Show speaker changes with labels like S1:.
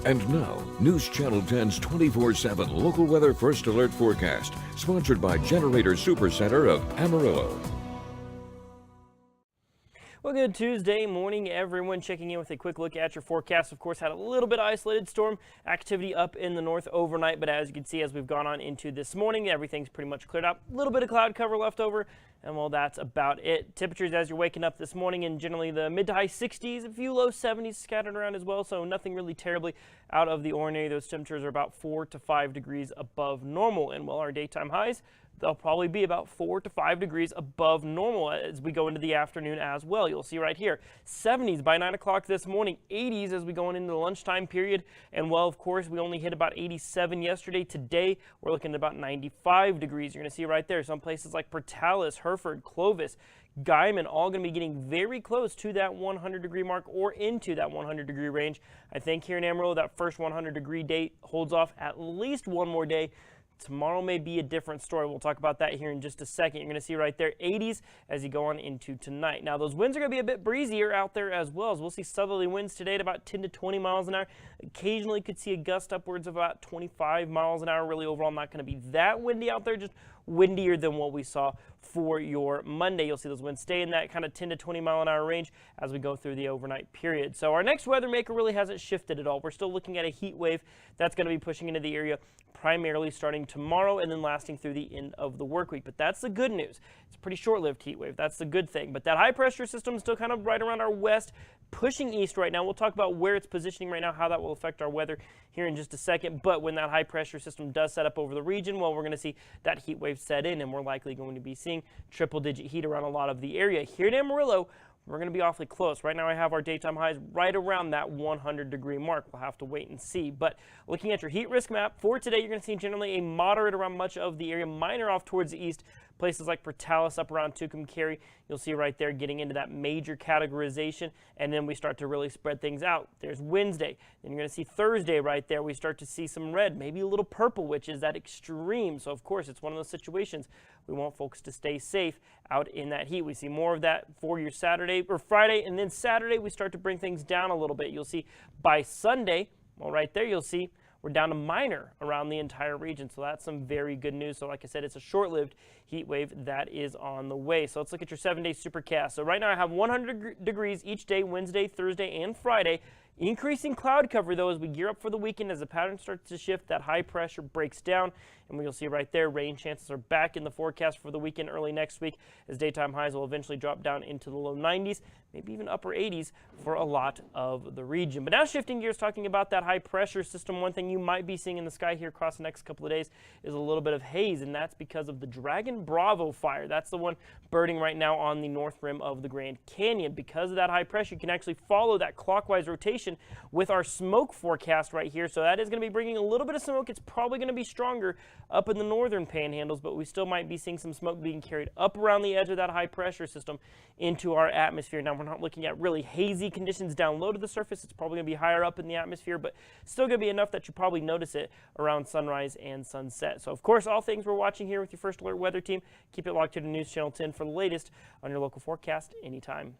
S1: And now, News Channel 10's 24/7 local weather first alert forecast, sponsored by Generator Supercenter of Amarillo.
S2: Well, good Tuesday morning, everyone. Checking in with a quick look at your forecast. Of course, had a little bit of isolated storm activity up in the north overnight, but as you can see, as we've gone on into this morning, everything's pretty much cleared up. A little bit of cloud cover left over, and well, that's about it. Temperatures as you're waking up this morning in generally the mid to high 60s, a few low 70s scattered around as well, so nothing really terribly out of the ordinary. Those temperatures are about 4 to 5 degrees above normal, and well, our daytime highs, they'll probably be about 4 to 5 degrees above normal as we go into the afternoon as well. You'll see right here, 70s by 9 o'clock this morning, 80s as we go into the lunchtime period. And well, of course, we only hit about 87 yesterday. Today, we're looking at about 95 degrees. You're going to see right there, some places like Portales, Hereford, Clovis, Guyman, all going to be getting very close to that 100-degree mark or into that 100-degree range. I think here in Amarillo, that first 100-degree date holds off at least one more day. Tomorrow may be a different story. We'll talk about that here in just a second. You're going to see right there 80s as you go on into tonight. Now, those winds are going to be a bit breezier out there as well, as we'll see southerly winds today at about 10 to 20 miles an hour. Occasionally could see a gust upwards of about 25 miles an hour. Really, overall, not going to be that windy out there, just windier than what we saw for your Monday. You'll see those winds stay in that kind of 10 to 20 mile an hour range as we go through the overnight period. So our next weather maker really hasn't shifted at all. We're still looking at a heat wave that's going to be pushing into the area primarily starting tomorrow and then lasting through the end of the work week. But that's the good news. It's a pretty short-lived heat wave. That's the good thing. But that high pressure system is still kind of right around our west, pushing east right now. We'll talk about where it's positioning right now, how that will affect our weather here in just a second. But when that high pressure system does set up over the region, well, we're going to see that heat wave set in, and we're likely going to be seeing triple-digit heat around a lot of the area. Here in Amarillo, we're going to be awfully close. Right now I have our daytime highs right around that 100-degree mark. We'll have to wait and see. But looking at your heat risk map for today, you're going to see generally a moderate around much of the area, minor off towards the east. Places like Portales up around Tucumcari, you'll see right there getting into that major categorization, and then we start to really spread things out. There's Wednesday, then you're going to see Thursday right there. We start to see some red, maybe a little purple, which is that extreme. So of course, it's one of those situations we want folks to stay safe out in that heat. We see more of that for your Saturday or Friday, and then Saturday we start to bring things down a little bit. You'll see by Sunday, well, right there you'll see we're down to minor around the entire region, so that's some very good news. So like I said, it's a short-lived heat wave that is on the way. So let's look at your 7-day supercast. So right now I have 100 degrees each day, Wednesday, Thursday, and Friday. Increasing cloud cover, though, as we gear up for the weekend. As the pattern starts to shift, that high pressure breaks down, and we'll see right there, rain chances are back in the forecast for the weekend early next week, as daytime highs will eventually drop down into the low 90s, maybe even upper 80s for a lot of the region. But now shifting gears, talking about that high pressure system, one thing you might be seeing in the sky here across the next couple of days is a little bit of haze, and that's because of the Dragon Bravo fire. That's the one burning right now on the north rim of the Grand Canyon. Because of that high pressure, you can actually follow that clockwise rotation with our smoke forecast right here. So that is going to be bringing a little bit of smoke. It's probably going to be stronger up in the northern panhandles, but we still might be seeing some smoke being carried up around the edge of that high pressure system into our atmosphere. Now, we're not looking at really hazy conditions down low to the surface. It's probably going to be higher up in the atmosphere, but still going to be enough that you probably notice it around sunrise and sunset. So, of course, all things we're watching here with your First Alert Weather Team. Keep it locked to News Channel 10 for the latest on your local forecast anytime.